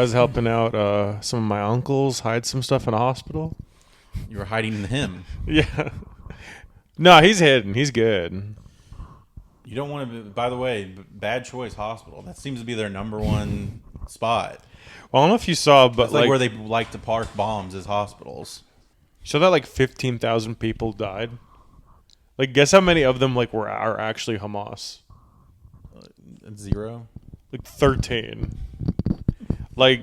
was helping out some of my uncles hide some stuff in a hospital. You were hiding him. Yeah. No, he's hidden. He's good. You don't want to. By the way, bad choice hospital. That seems to be their number one spot. Well, I don't know if you saw, but It's like where they like to park bombs as hospitals. So that like 15,000 people died. Like, guess how many of them like are actually Hamas? 0. Like 13. Like,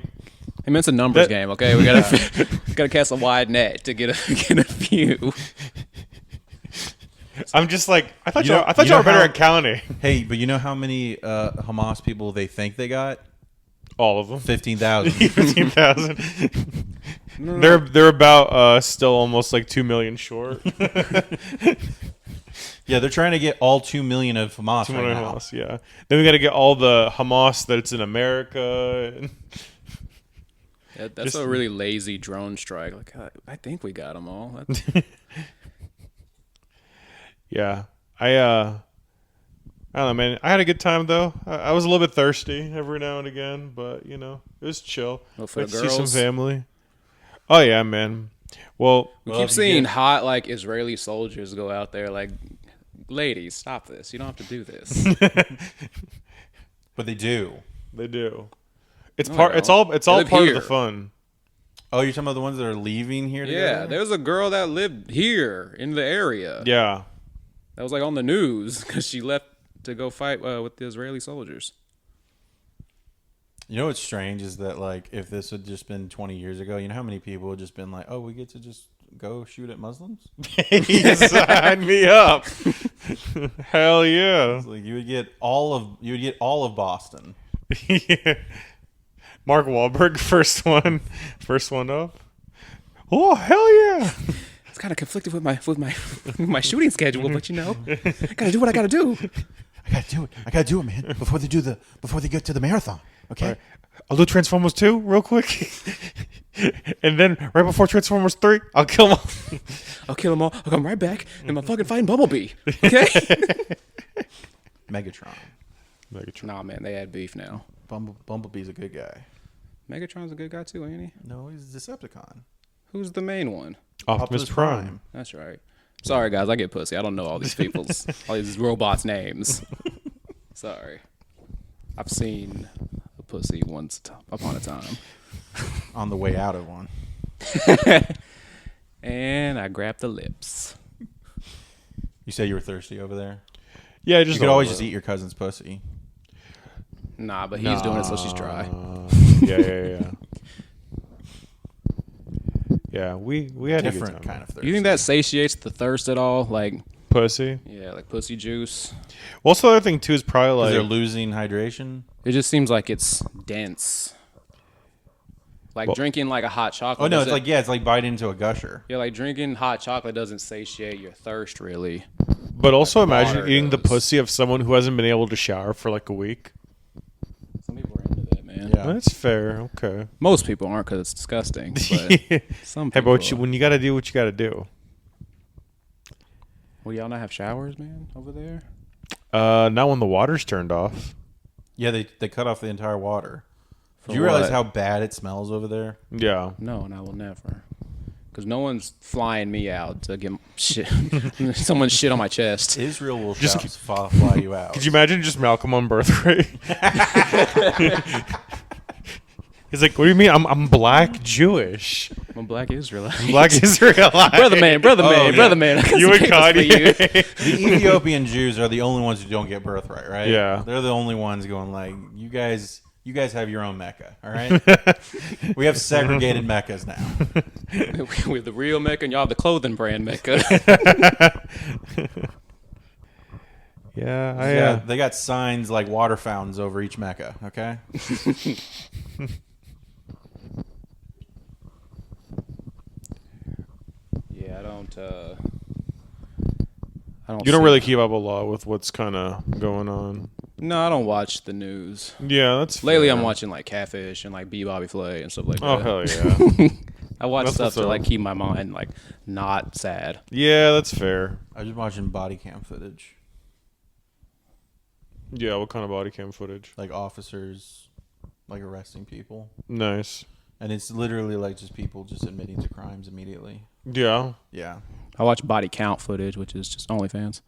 I mean, it's a numbers game, okay? We gotta cast a wide net to get a few. I'm just like, I thought You know- y'all you know were better how- at counting. Hey, but you know how many Hamas people they think they got? All of them. 15,000. 15,000. They're about still almost like 2 million short. Yeah, they're trying to get all 2 million of Hamas 2 right million now. Hamas, yeah. Then we got to get all the Hamas that's in America. That's a really lazy drone strike. Like, I think we got them all. Yeah, I don't know, man. I had a good time though. I was a little bit thirsty every now and again, but it was chill. Well, for the Got to see some girls? family. Oh yeah, man. Well, We Well, keep if you seeing get- hot like Israeli soldiers go out there. Like, ladies, stop this. You don't have to do this. But they do. they do. It's No, part. they It's don't. all. It's They all live part of here. the fun. Oh, you're talking about the ones that are leaving here Yeah, together? there was a girl that lived here in the area. Yeah. That was like on the news because she left to go fight with the Israeli soldiers. You know what's strange is that, like, if this had just been 20 years ago, you know how many people would just been like, oh, we get to just go shoot at Muslims? Sign me up. Hell yeah. It's like you would get all of Boston. Yeah. Mark Wahlberg, first one up. Oh hell yeah! It's kind of conflicted with my shooting schedule, but gotta do what I gotta do. I gotta do it, man. Before they get to the marathon. Okay. Right. I'll do Transformers 2 real quick, and then right before Transformers 3, I'll kill them all. I'll kill them all. I'll come right back, and I'm fucking fighting Bumblebee. Okay? Megatron. Megatron. Nah, man, they had beef now. Bumblebee's a good guy. Megatron's a good guy too, ain't he? No, he's a Decepticon. Who's the main one? Optimus Prime. That's right. Sorry, guys, I get pussy. I don't know all these all these robots' names. Sorry. I've seen a pussy once upon a time. On the way out of one. And I grabbed the lips. You say you were thirsty over there? Yeah, just You could always just eat your cousin's pussy. Nah, but he's doing it so she's dry. Yeah. Yeah, we had a good Different time. kind of thirsty. You think that satiates the thirst at all? Like, Pussy. yeah, like pussy juice. Well, also the other thing too is probably Because like they're losing hydration? It just seems like it's dense. Like drinking like a hot chocolate. Oh, no, it's doesn't- like biting into a gusher. Yeah, like drinking hot chocolate doesn't satiate your thirst, really. But also imagine water eating the does. pussy of someone who hasn't been able to shower for like a week. Some people are into that, man. Yeah. That's fair. Okay. Most people aren't because it's disgusting. But Hey, some people. but when you got to do what you got to do. Well, y'all not have showers, man, over there? Not when the water's turned off. Yeah, they cut off the entire water. For Do you realize what? how bad it smells over there? Yeah. No, and I will never. Because no one's flying me out to get shit. Someone's shit on my chest. Israel will Just fly you out. Could you imagine just Malcolm on birth rate? He's like, what do you mean? I'm black Jewish. I'm a black Israelite. Black Israelite. brother man. yeah. Brother man. I got You some and papers for you. Kanye. The Ethiopian Jews are the only ones who don't get birthright, right? Yeah. They're the only ones going like, you guys have your own Mecca, all right? We have segregated Meccas now. We're the real Mecca, and y'all the clothing brand Mecca. Yeah, They got signs like water fountains over each Mecca, okay? Yeah, I don't. You don't see- really keep up a lot with what's kind of going on. No, I don't watch the news. Yeah, that's Lately, fair. I'm watching like Catfish and like B Bobby Flay and stuff like Oh that. hell yeah. I watch That's stuff what's to up. like keep my mind like not sad. Yeah, that's fair. I was just watching body cam footage, Yeah, what kind of body cam footage? like officers like arresting people, Nice. and it's literally like just people just admitting to crimes immediately. Yeah. Yeah. I watch body count footage, which is just OnlyFans.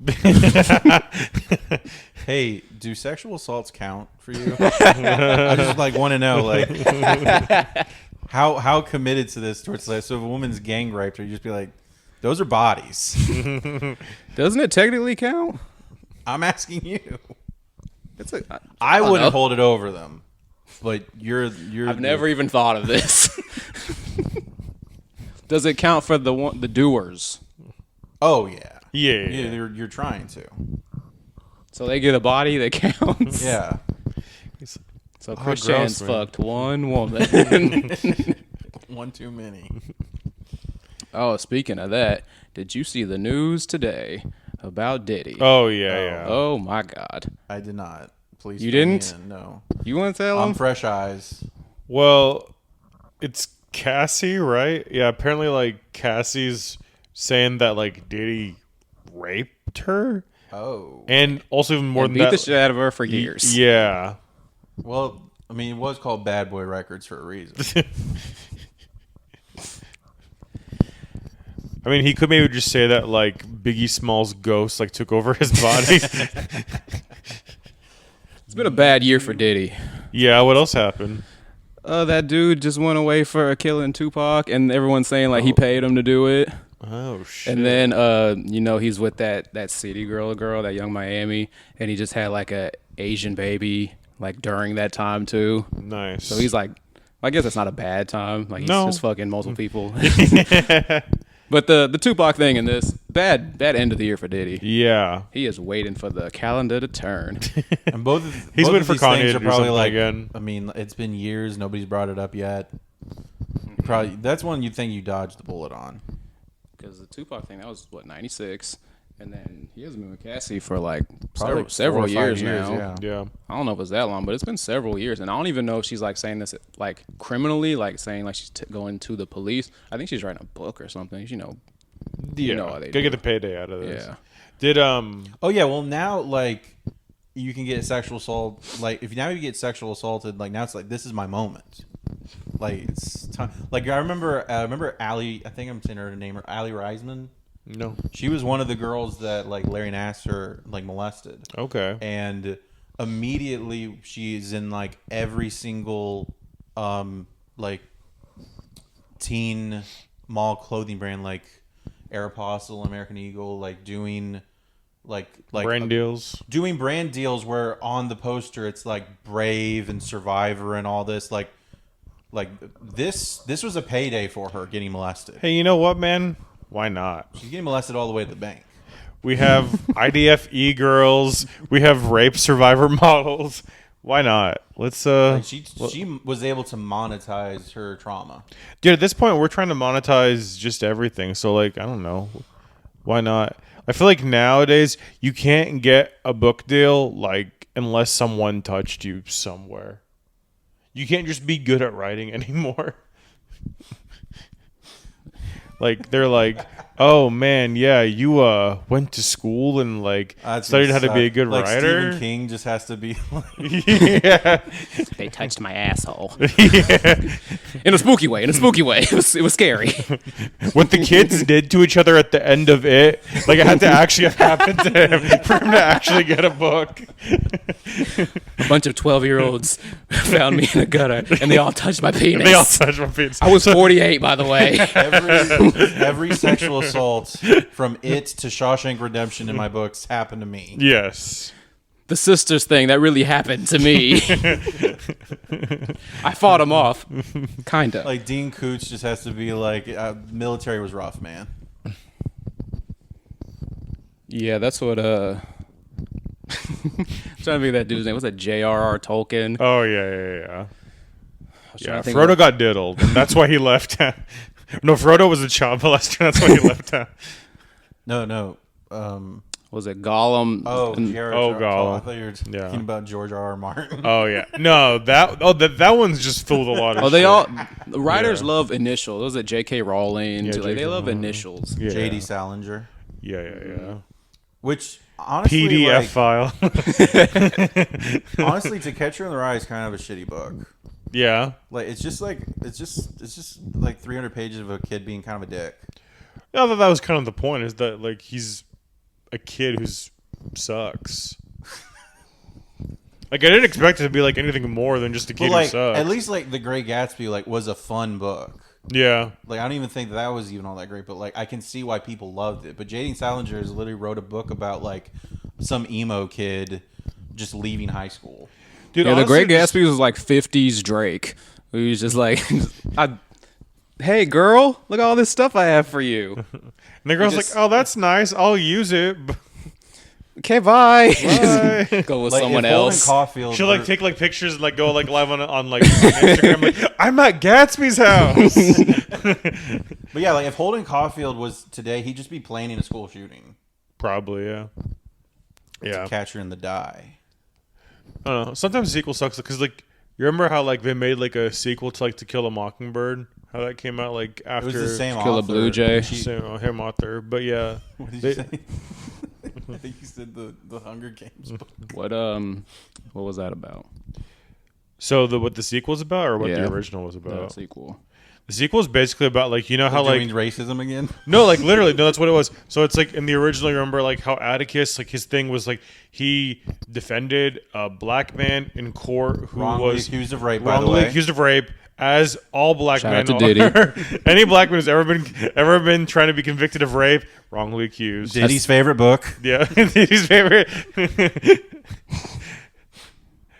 Hey, do sexual assaults count for you? I just like want to know, like, how committed to this towards like, so if a woman's gang raped her, you just be like, those are bodies. Doesn't it technically count? I'm asking you. It's a. I don't wouldn't know. hold it over them, but you're. I've never even thought of this. Does it count for the doers? Oh yeah. Yeah. You're trying to. So they get a body that counts. Yeah. So Oh, Chris gross, Chan's man. fucked one woman. One too many. Oh, speaking of that, did you see the news today about Diddy? Oh yeah. Oh my God! I did not. Please. You fill me didn't? in. No. You want to tell I'm him? fresh eyes. Well, it's Cassie, right? Yeah. Apparently, like Cassie's saying that like Diddy raped her, Oh. and also even more And than beat that, the shit out of her for years. Yeah. Well, I mean, it was called Bad Boy Records for a reason. I mean, he could maybe just say that like Biggie Smalls' ghost like took over his body. It's been a bad year for Diddy. Yeah. What else happened? That dude just went away for killing Tupac, and everyone's saying like he paid him to do it. Oh shit. And then he's with that city girl, that young Miami, and he just had like a Asian baby like during that time too. Nice. So he's like, I guess it's not a bad time. Like he's No. just fucking multiple people. But the Tupac thing in this bad end of the year for Diddy. Yeah. He is waiting for the calendar to turn. And both He's both waiting of for these Kanye things to are do probably something like. again. I mean, it's been years. Nobody's brought it up yet. Probably that's one you'd think you dodged the bullet on. Because the Tupac thing, that was what, 96, and then he hasn't been with Cassie for like Probably several 4 or 5 years years, now. yeah. Yeah. I don't know if it's that long, but it's been several years, and I don't even know if she's like saying this like criminally, like saying like she's going to the police. I think she's writing a book or something. You know Yeah. know how they Gotta do. get the payday out of this. Yeah. Did Oh yeah, well now like you can get sexual assault. Like if now you get sexual assaulted, like now it's like this is my moment. Like it's time. Like I remember Allie. I think I'm saying her name. Allie Reisman. no. She was one of the girls that like Larry Nassar like molested. Okay. And immediately she's in like every single like teen mall clothing brand like Aeropostale, American Eagle, like doing like Brand deals. doing brand deals where on the poster it's like Brave and Survivor and all this like this was a payday for her getting molested. Hey, you know what, man? Why not? She's getting molested all the way to the bank. We have IDF girls. We have rape survivor models. Why not? Let's Like she was able to monetize her trauma. dude, at this point we're trying to monetize just everything. So like, I don't know. Why not? I feel like nowadays you can't get a book deal like unless someone touched you somewhere. You can't just be good at writing anymore. Like they're like, "Oh man, yeah, you went to school and like That's studied how to be a suck. good like writer." Stephen King just has to be like, Yeah. They touched my asshole Yeah. in a spooky way. It was scary. What the kids did to each other at the end of it, like it had to actually have happened to him for him to actually get a book. A bunch of 12-year-olds found me in a gutter, and they all touched my penis. They all touched my feet. I was 48, by the way. every sexual assault from It to Shawshank Redemption in my books happened to me. Yes. The sisters thing, that really happened to me. I fought them off. Kinda. Like Dean Cooch just has to be like, military was rough, man. Yeah, that's what, I'm trying to think of that dude's name. What's that, J.R.R. Tolkien? Oh yeah. trying Yeah, to think Frodo of- got diddled, and that's why he left town. No, Frodo was a child molester. That's why he left town. No. Was it Gollum? Oh, And- Jared. Oh, I Gollum. thought you were Yeah. talking about George R.R. Martin. Oh yeah, no, that one's just filled with a lot of. Oh, they shit. all the writers Yeah. love initials. Those are J.K. Rowling. Yeah, too. Like, they J.K. love Rowling. initials. Yeah. J.D. Salinger. Yeah. Which, honestly, PDF like, file. honestly, To Catch You in the Rye is kind of a shitty book. Yeah. Like it's just like 300 pages of a kid being kind of a dick. Yeah, that was kind of the point. Is that like he's a kid who sucks. Like I didn't expect it to be like anything more than just a kid But who sucks. at least like The Great Gatsby like was a fun book. Yeah. Like I don't even think that was even all that great, but like I can see why people loved it. But J.D. Salinger has literally wrote a book about like some emo kid just leaving high school. Dude, Yeah, The honestly, Great Gatsby was like 50s Drake. He was just like, hey, girl, look at all this stuff I have for you. And the girl's just- like, "Oh, that's nice. I'll use it." Okay, bye. Bye. Go with Like, someone if Holden else. Caulfield She'll like take like pictures and like go like live on like Instagram. Like, I'm at Gatsby's house. But yeah, like if Holden Caulfield was today, he'd just be playing in a school shooting. Probably, yeah. Yeah. Catcher in the Die. I don't know. Sometimes the sequel sucks because like you remember how like they made like a sequel to like To Kill a Mockingbird? How that came out like after It was the same Kill a author. Blue Jay. same him author, but yeah. What did They- you say? I think you said the Hunger Games book. What was that about? So what the sequel's about, or what Yeah. the original was The about? sequel. The sequel's basically about like you know how like Doing racism again? no, like literally, no, that's what it was. So it's like in the original, you remember like how Atticus, like his thing was like he defended a black man in court who Wrongly was accused of rape, by the wrongly way. accused of rape, as all black Shout men out to are. Diddy. Any black man who's ever been trying to be convicted of rape, wrongly accused. Diddy's favorite book. Yeah, his favorite.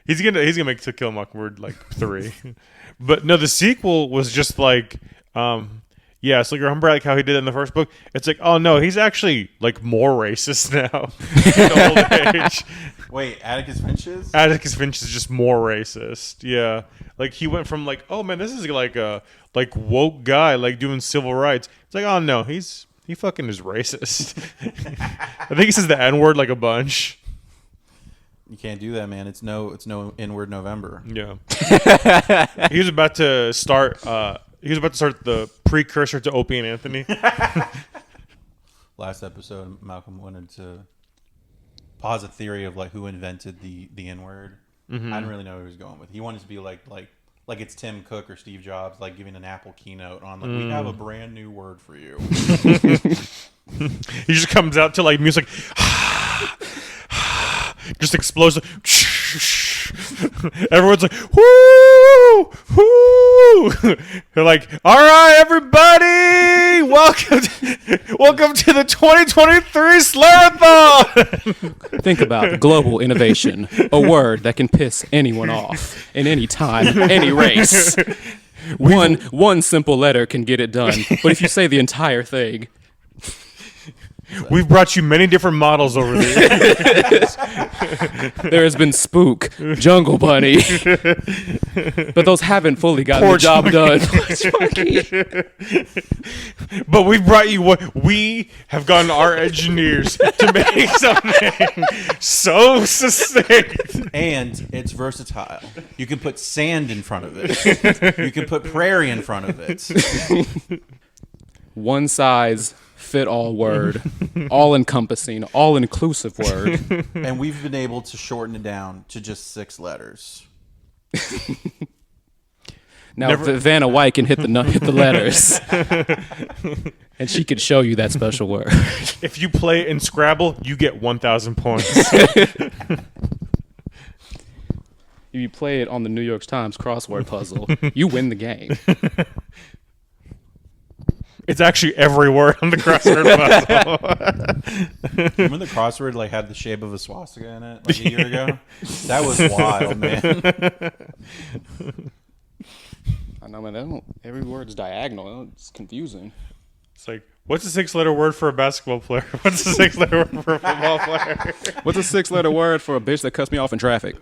he's gonna make To Kill a Mockingbird like 3, but no, the sequel was just like, yeah. So you remember like how he did it in the first book? It's like, oh no, he's actually like more racist now in old age. Wait, Atticus Finch's? Atticus Finch is just more racist. Yeah, like he went from like, oh man, this is like a like woke guy like doing civil rights. It's like, oh no, he fucking is racist. I think he says the N word like a bunch. You can't do that, man. It's no N-word November. Yeah. He was about to start. He was about to start the precursor to Opie and Anthony. Last episode, Malcolm wanted to pause a theory of like who invented the N-word. I didn't really know who he was going with. He wanted to be like it's Tim Cook or Steve Jobs, like giving an Apple keynote on like we have a brand new word for you. He just comes out to like music, just explodes. Everyone's like, whoo, whoo. They're like, all right, everybody, welcome to the 2023 Slarathon. Think about global innovation, a word that can piss anyone off in any time, any race. One simple letter can get it done, but if you say the entire thing, We've brought you many different models over the years. there has been Spook, Jungle Bunny, but those haven't fully gotten Poor the job done. But we've brought you what we have gotten our engineers to make something so succinct. And it's versatile. You can put sand in front of it. You can put prairie in front of it. One size fit all word, all encompassing, all inclusive word. And we've been able to shorten it down to just 6 letters. Now Vanna White can hit the letters, and she could show you that special word. If you play in Scrabble, you get 1,000 points. If you play it on the New York Times crossword puzzle, you win the game. It's actually every word on the crossword puzzle. Remember the crossword like had the shape of a swastika in it like a year ago? That was wild, man. I know, man. Every word's diagonal. It's confusing. It's like, what's a 6-letter word for a basketball player? What's a 6-letter word for a football player? What's a 6-letter word for a bitch that cuts me off in traffic?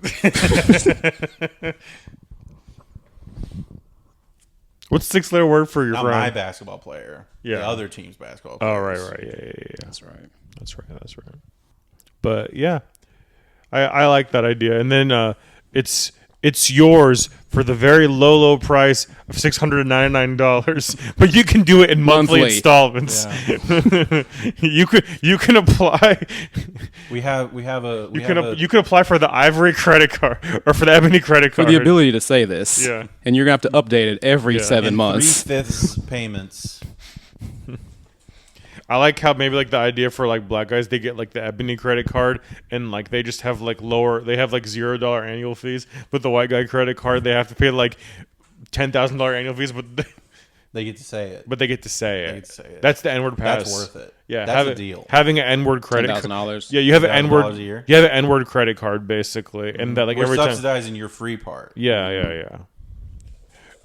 What's a 6-letter word for your Not friend? my basketball player. Yeah. The other team's basketball player. Oh, right. Yeah. That's right. That's right. But yeah, I like that idea. And then it's it's yours for the very low price of $699, but you can do it in monthly installments. Yeah. you can apply. You can apply for the Ivory credit card or for the Ebony credit For card. the ability to say this. Yeah. And you're going to have to update it every 7 months. 3/5 payments. I like how maybe like the idea for like black guys, they get like the Ebony credit card and like they just have like they have like $0 annual fees, but the white guy credit card they have to pay like $10,000 annual fees, but They get to say it. they get to say They it. get to say it. That's the N-word pass. That's worth it. Yeah, That's a deal. Having an N-word credit $10,000. Yeah, you have an N-word. $10,000 a year? You have an N-word credit card basically, and that like We're every time. subsidizing your free part. Yeah.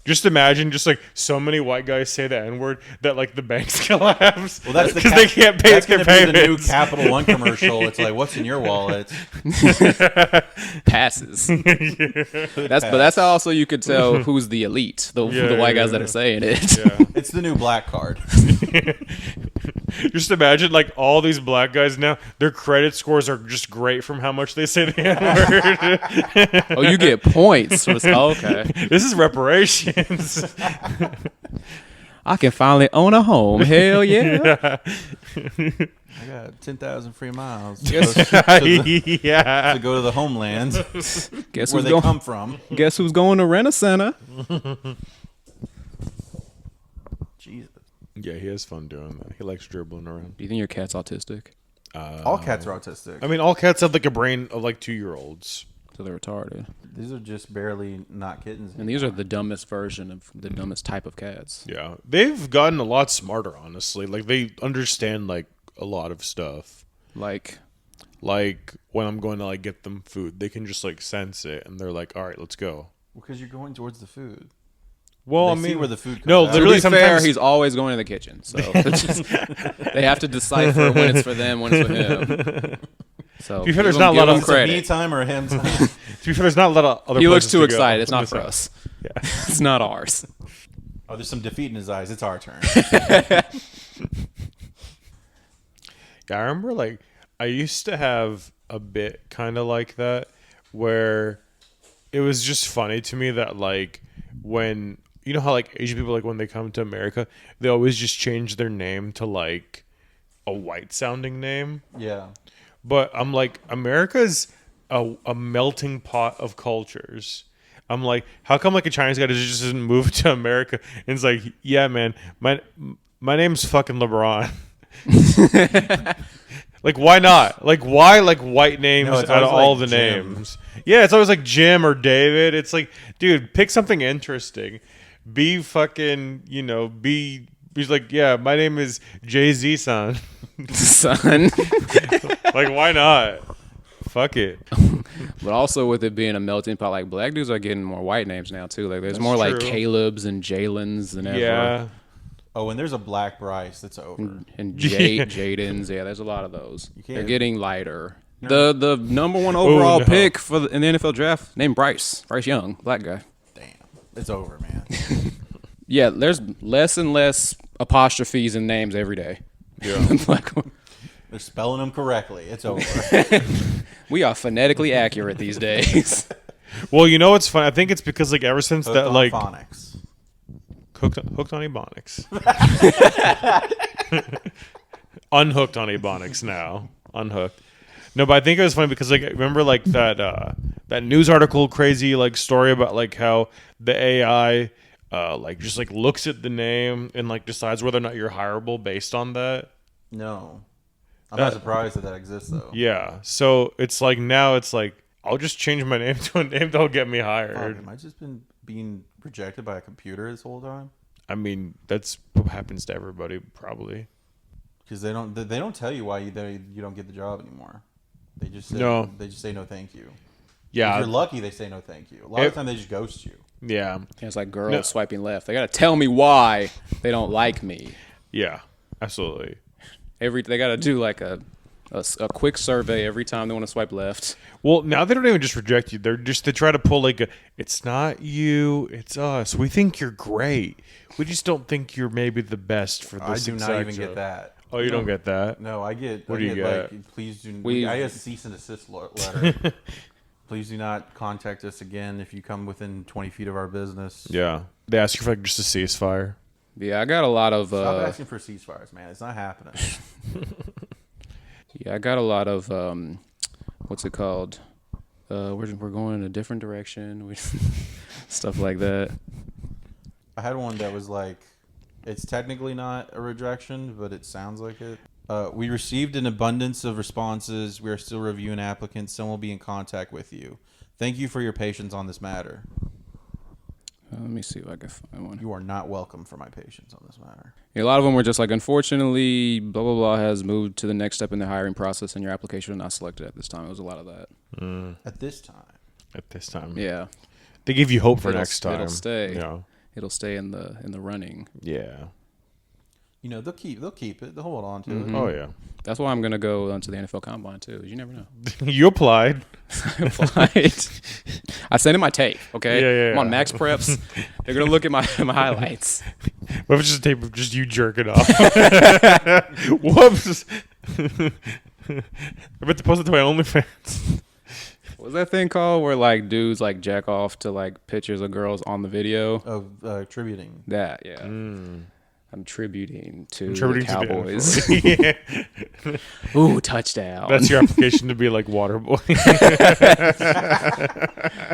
Just imagine, just like so many white guys say the N-word that like the banks collapse. Well, that's because they can't pay That's their going to be the new payments. Capital One commercial. It's like, what's in your wallet? Passes. But that's how also you could tell who's the elite, the white guys that are saying it. Yeah. It's the new black card. Just imagine like all these black guys now, their credit scores are just great from how much they say the N-word. Oh, you get points. Okay. This is reparations. I can finally own a home. Hell yeah. I got 10,000 free miles to Yeah. go to the homeland Guess where who's they going? come from. Guess who's going to rent a center? Jesus. Yeah, he has fun doing that. He likes dribbling around. Do you think your cat's autistic? All cats are autistic. I mean, all cats have like a brain of like 2-year-olds. So they're retarded. These are just barely not kittens. And these are the dumbest version of the dumbest type of cats. Yeah, they've gotten a lot smarter, honestly. Like they understand like a lot of stuff. Like When I'm going to like get them food, they can just like sense it, and they're like, "All right, let's go." Because you're going towards the food. Well, They I mean, see where the food comes no, out. literally, to be fair, sometimes he's always going to the kitchen. So they have to decipher when it's for them, when it's for him. So To be fair, there's give not a lot him of- Is it me credit. time or him time? to be fair, there's not a lot of other. He looks places too to go. excited. It's not I'm for just us. Yeah. It's not ours. Oh, there's some defeat in his eyes. It's our turn. Yeah, I remember like I used to have a bit kind of like that where it was just funny to me that like when you know how like Asian people like when they come to America, they always just change their name to like a white sounding name. Yeah. But I'm like, America's a melting pot of cultures. I'm like, how come like a Chinese guy just doesn't move to America? And it's like, yeah, man, my name's fucking LeBron. Like, why not? Like, why like white names No, it's out of always, all like, the Jim. names? Yeah, it's always like Jim or David. It's like, dude, pick something interesting. Be fucking, he's like, yeah, my name is Jay-Z, son. Son. Like, why not? Fuck it. But also with it being a melting pot, like black dudes are getting more white names now too. Like there's That's more like true. Caleb's and Jalen's than ever. Yeah. Oh, and there's a Black Bryce that's over. And Yeah. Jaden's, yeah, there's a lot of those. can't- They're getting lighter. The number one overall no. pick in the NFL draft named Bryce Young, black guy. Damn. It's over, man. Yeah, there's less and less apostrophes in names every day. Yeah. Black- They're spelling them correctly. It's over. we are phonetically accurate these days. Well, you know what's fun? I think it's because like ever since Hooked that on like phonics. hooked on Ebonics. Unhooked on Ebonics now. Unhooked. No, but I think it was funny because like remember like that news article crazy like story about like how the AI like just like looks at the name and like decides whether or not you're hireable based on that. No. I'm not surprised that exists, though. Yeah. So it's like now it's like I'll just change my name to a name that'll get me Fuck, hired. am I just been being rejected by a computer this whole time? I mean, that's what happens to everybody probably. Because they don't tell you why you don't get the job anymore. They just say, No. They just say no, thank you. If Yeah. you're lucky, they say no, thank you. A lot of the time, they just ghost you. Yeah. It's like girls No. swiping left. They gotta tell me why they don't like me. Yeah. Absolutely. They gotta do like a quick survey every time they want to swipe left. Well, now they don't even just reject you. They try to pull like it's not you, it's us. We think you're great. We just don't think you're maybe the best for I this. do not exact even job." get that. Oh, you don't get that? No, I get. What I do you get? get? Like, please do. We- I get a cease and desist letter. Please do not contact us again if you come within 20 feet of our business. Yeah. They ask you for like just a ceasefire. Yeah, I got a lot of. Stop asking for ceasefires, man. It's not happening. Yeah, I got a lot of. What's it called? We're going in a different direction. Stuff like that. I had one that was like, it's technically not a rejection, but it sounds like it. We received an abundance of responses. We are still reviewing applicants. Some will be in contact with you. Thank you for your patience on this matter. Let me see if I can find one. You are not welcome for my patience on this matter. Yeah, a lot of them were just like, unfortunately, blah, blah, blah has moved to the next step in the hiring process and your application was not selected at this time. It was a lot of that. At this time. At this time. Yeah. They give you hope for next time. It'll stay. Yeah. It'll stay in the running. Yeah. You know, they'll keep it. They'll hold on to it. Oh, yeah. That's why I'm going to go onto the NFL Combine, too. You never know. You applied. I applied. I sent in my tape, okay? Yeah. I'm on Max Preps. They're going to look at my highlights. What if it's just a tape of just you jerking off? Whoops. I bet to post it to my OnlyFans. What was that thing called where, like, dudes, like, jack off to, like, pictures of girls on the video? Of tributing. That, yeah. I'm tributing to the To Cowboys. the NFL. Ooh, touchdown. That's your application to be like Waterboy.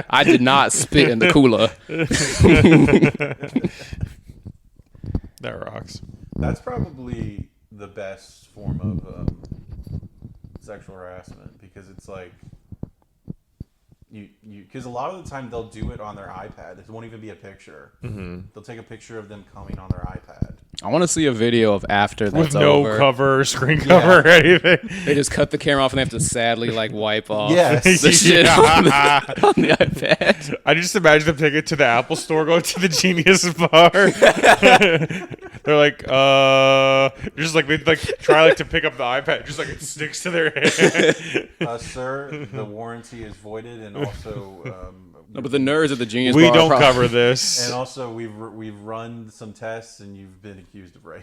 I did not spit in the cooler. That rocks. That's probably the best form of sexual harassment because it's like you because a lot of the time they'll do it on their iPad. It won't even be a picture. They'll take a picture of them coming on their iPad. I want to see a video of after that's With no over. cover, screen cover, or anything. They just cut the camera off and they have to sadly like wipe off Yes. the shit on Yeah. the iPad. I just imagine them taking it to the Apple store, going to the Genius Bar. They're like, just like they like try like to pick up the iPad, just like it sticks to their hand. Sir, the warranty is voided, and also No, but the nerds at the Genius We Bar don't probably- cover this. and also we've run some tests, and you've been accused of rape.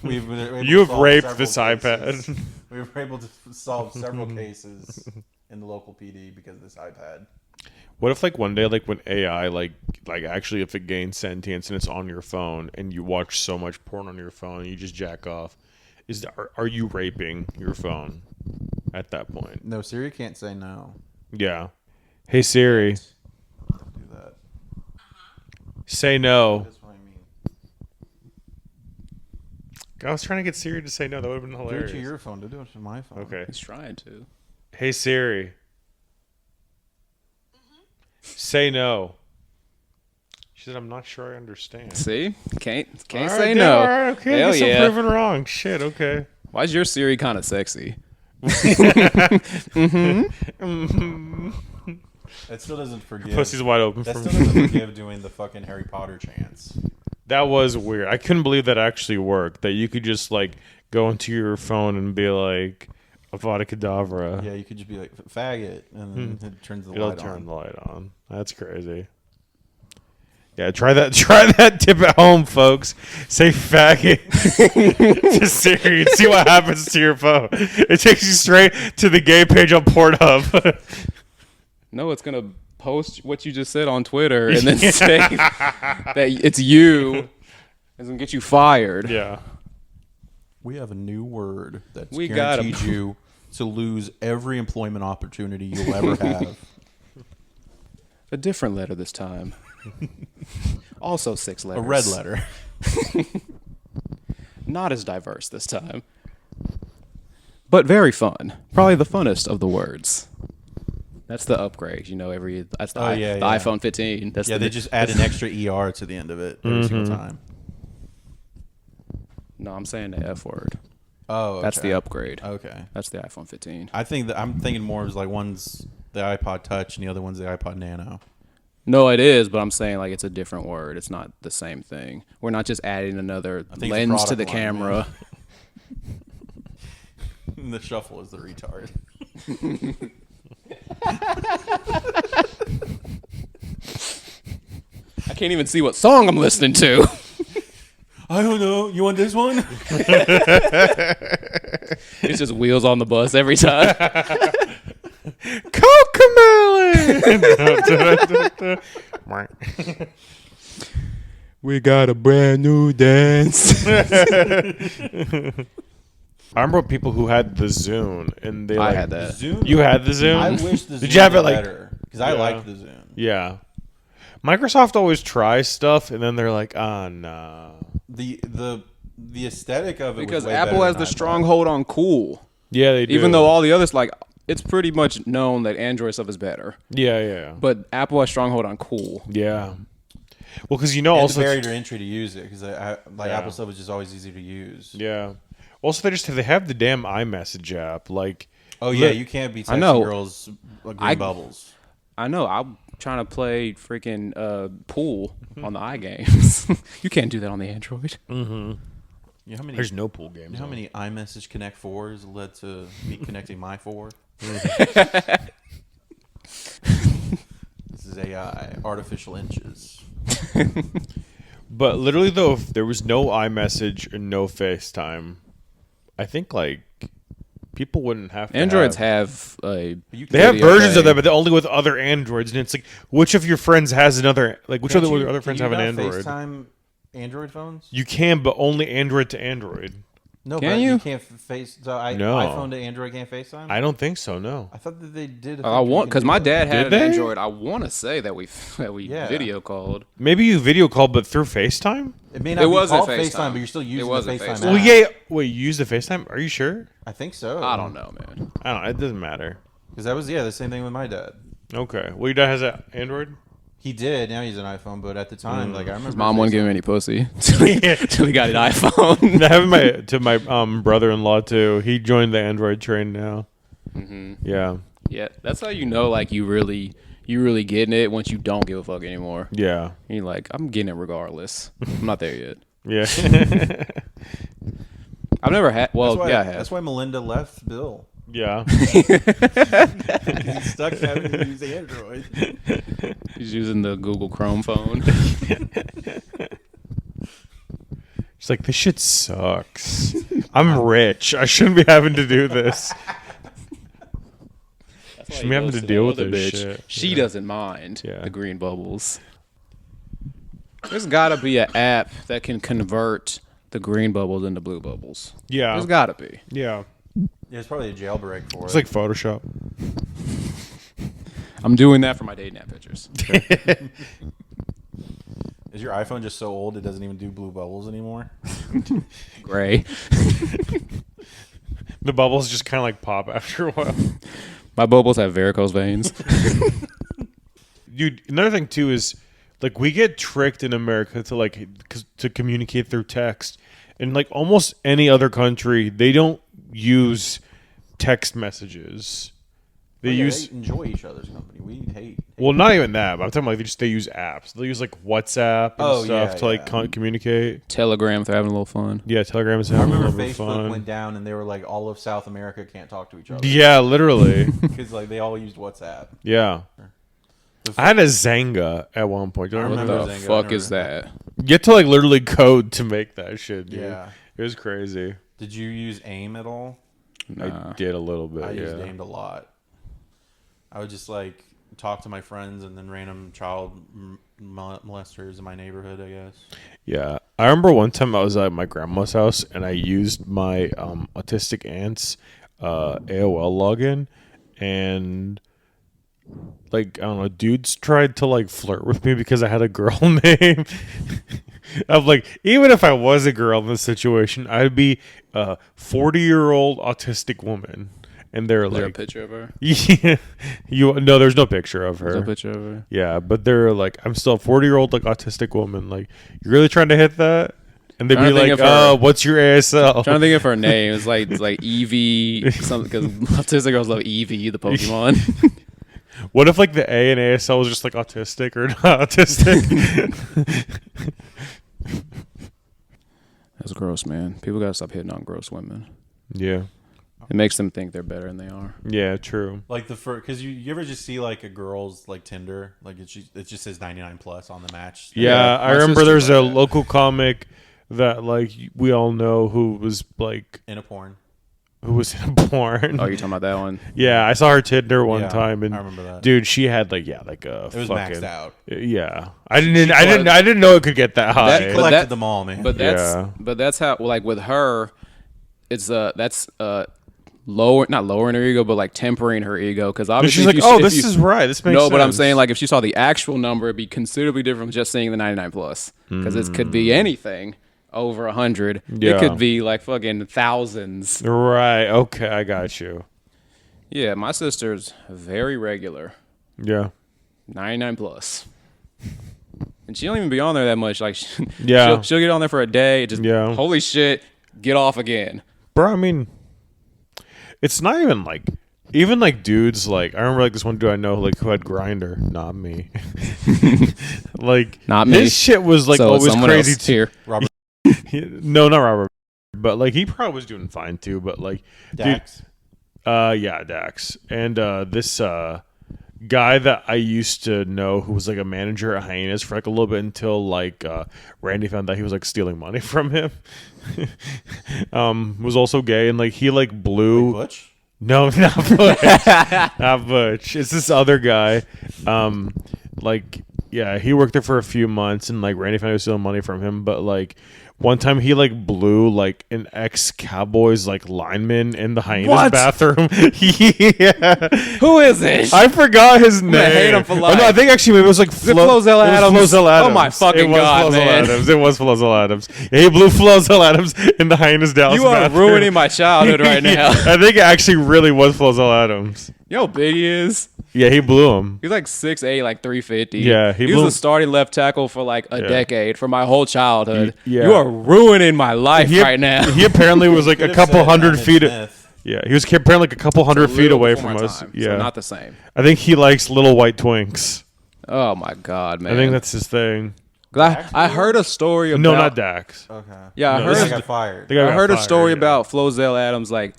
We've been able You to have solve raped several this cases. iPad. We were able to solve several cases in the local PD because of this iPad. What if like one day, like when AI, like actually if it gains sentience and it's on your phone and you watch so much porn on your phone and you just jack off, are you raping your phone at that point? No, Siri can't say no. Yeah. Hey Siri, Don't do that. say no. That's what I mean. I was trying to get Siri to say no. That would have been Do hilarious. it to your phone. Don't do it to my phone. Okay. He's trying to. Hey Siri. Say no. She said, "I'm not sure I understand." See? Can't All right, say damn, no. All right, okay. Hell I guess I'm yeah. proven wrong. Shit. Okay. Why is your Siri kind of sexy? That still doesn't forgive. Pussy's wide open That for still me. doesn't forgive doing the fucking Harry Potter chants. That was weird. I couldn't believe that actually worked. That you could just like go into your phone and be like, Avada Kedavra. Yeah, you could just be like faggot, and then it turns the It'll light turn on. the light on. That's crazy. Yeah, try that. Try that tip at home, folks. Say faggot to Siri and see what happens to your phone. It takes you straight to the gay page on Pornhub. No, it's going to post what you just said on Twitter and then say that it's you. It's going to get you fired. Yeah. We have a new word that's We got 'em. guaranteed you to lose every employment opportunity you'll ever have. A different letter this time. Also 6 A letters. red letter. Not as diverse this time. But very fun. Probably the funnest of the words. That's the upgrade, you know. That's the, Oh, the yeah. iPhone 15. That's Yeah, the, they just add an extra ER to the end of it every single time. No, I'm saying the F word. Oh, okay. That's the upgrade. Okay. That's the iPhone 15. I think that I'm thinking more of like one's the iPod Touch and the other one's the iPod Nano. No, it is, but I'm saying like it's a different word. It's not the same thing. We're not just adding another think it's lens to product the line, camera. The shuffle is the retard. I can't even see what song I'm listening to. I don't know. You want this one? It's just wheels on the bus every time. Come We got a brand new dance. I remember people who had the Zune, and they I like, had that. Zune. You had the Zune? I wish the Zune Did you have it did like better because I liked the Zune. Yeah. Microsoft always tries stuff, and then they're like, "Ah, no." The aesthetic of it Because was way Apple better has than the I thought. stronghold on cool. Yeah, they do. Even though all the others, like, it's pretty much known that Android stuff is better. yeah. But Apple has stronghold on cool. Yeah. Well, because And also the barrier to entry to use it because Apple stuff is just always easy to use. Yeah. Also, they have the damn iMessage app. Like, Oh yeah, you can't be texting know. girls green bubbles. I know. I'm trying to play freaking pool on the iGames. You can't do that on the Android. You know how many? there's no pool games. You know how many iMessage Connect 4s led to me connecting my 4? This is AI, artificial inches. But literally, though, if there was no iMessage and no FaceTime, I think like people wouldn't have to. Androids have They have versions of that, but they're only with other Androids, and it's like, which of your friends has another? Like, which other friends have an Android? FaceTime Android phones? You can, but only Android to Android. No, Can but you? you can't face. So No. iPhone to Android can't FaceTime. I don't think so. No. I thought that they did. I want because my dad had Did an they? Android. I want to say that we Yeah. video called. Maybe you video call, but through FaceTime. It may not It be wasn't called FaceTime, but you're still using the wasn't FaceTime. FaceTime. app. Well, yeah. Wait, you use the FaceTime? Are you sure? I think so. I don't know, man. I don't know. It doesn't matter. Because that was the same thing with my dad. Okay. Well, your dad has an Android. He did. Now he's an iPhone, but at the time, like I remember, His mom wouldn't FaceTime- give him any pussy till he got an iPhone. I have my brother-in-law too. He joined the Android train now. Yeah. Yeah, that's how you know, like you really getting it once you don't give a fuck anymore. Yeah. And you're like, I'm getting it regardless. I'm not there yet. Yeah. I've never had. Well, That's why, yeah, I have. That's why Melinda left Bill. yeah. He's stuck having to use Android. He's using the Google Chrome phone. She's like, this shit sucks. I'm rich. I shouldn't be having to do this. Shouldn't be having to deal with this shit. She doesn't mind Yeah. the green bubbles. There's got to be an app that can convert the green bubbles into blue bubbles. Yeah. There's got to be. Yeah. Yeah, it's probably a jailbreak for It's it. like Photoshop. I'm doing that for my dating app pictures. Is your iPhone just so old it doesn't even do blue bubbles anymore? Gray. The bubbles just kind of like pop after a while. My bubbles have varicose veins. Dude, another thing too is like we get tricked in America to communicate through text. In like almost any other country, they don't use text messages. They They use enjoy each other's company. We hate. well, not even that. But I'm talking like they use apps. They use like WhatsApp and stuff to like communicate. Telegram, they're having a little fun. Yeah, Telegram is I having a remember little bit of Facebook fun. went down and they were like, all of South America can't talk to each other. Yeah, literally. Because like they all used WhatsApp. Yeah. I had a Zanga at one point. Do you I What remember remember that? the Zynga, I fuck is that? You get to like literally code to make that shit, dude. Yeah. It was crazy. Did you use AIM at all? Nah. I did a little bit, I used yeah. AIM a lot. I would just like talk to my friends and then random child molesters in my neighborhood, I guess. Yeah. I remember one time I was at my grandma's house and I used my autistic aunt's AOL login, and like I don't know, dudes tried to like flirt with me because I had a girl name. I'm like, even if I was a girl in this situation, I'd be a 40-year-old autistic woman. And they're Is there a like, picture of her? yeah, no, there's no picture of There's her. no picture of her. Yeah, but they're like, I'm still a 40-year-old like autistic woman. Like, you're really trying to hit that? And they'd Trying be to think like, of her. what's your ASL? Trying to think of her name. It's like Eevee, something because autistic girls love Eevee, the Pokemon. What if like the A in ASL was just like autistic or not autistic? That's gross, man. People gotta stop hitting on gross women. Yeah. It makes them think they're better than they are. Yeah, true. Like the first, because you ever just see like a girl's like Tinder, like it just says 99 plus on the match. Yeah, I my remember sister there's a did that. local comic that like we all know who was like, In a porn. who was in porn. Oh, you're talking about that one? Yeah, I saw her Tinder one Yeah, time, and I remember that. dude, she had like a It was fucking, maxed out. Yeah, I didn't know it could get that high. She collected them all, man. But that's how, like, with her, it's that's not lowering her ego, but like tempering her ego, because obviously she's like, this is right. This makes sense. No, but I'm saying, like, if she saw the actual number, it'd be considerably different from just seeing the 99 plus, because it could be anything over 100. Yeah. It could be like fucking thousands. Right. Okay, I got you. Yeah, my sister's very regular, Yeah. 99 plus. And she don't even be on there that much. Like, Yeah. she'll get on there for a day. Just holy shit, get off again. Bro, I mean, it's not even like, even like dudes, like, I remember like this one dude I know, like, who had Grinder, not me. Like, Not me. His shit was like So it's always someone crazy else here. Robert No, not Robert, but like he probably was doing fine too. But like, Dax. dude, yeah, Dax, and this guy that I used to know who was like a manager at Hyenas for like a little bit until like Randy found out he was like stealing money from him. Was also gay, and like he like blew. Butch? No, not Butch. Not Butch. It's this other guy. Like, yeah, he worked there for a few months, and like Randy found out he was stealing money from him. But like one time, he like blew like an ex-Cowboys like lineman in the Hyenas bathroom. Yeah. Who is it? I forgot his name. I hate him for life. Oh, no, I think actually maybe it was like Flozell Adams. Flozell Adams. Oh my fucking God, man. It was Flozell Adams. Yeah, he blew Flozell Adams in the Hyenas Dallas You are bathroom. ruining my childhood right now. I think it actually really was Flozell Adams. You know how big he is? Yeah, he blew him. He's like 6'8", like 350. Yeah, he blew- was the starting left tackle for like a decade, for my whole childhood. Yeah. You are ruining my life right now. He apparently was like a Could've couple said hundred Emmitt feet. Smith. Yeah, he was apparently like a couple hundred feet Little away before from my us. time, Yeah, so not the same. I think he likes little white twinks. Oh my God, man! I think that's his thing. I heard a story about. No, not Dax. Okay. Yeah, I No, heard. this I is- got fired. The guy I got heard a fired, story yeah. about Flozell Adams, like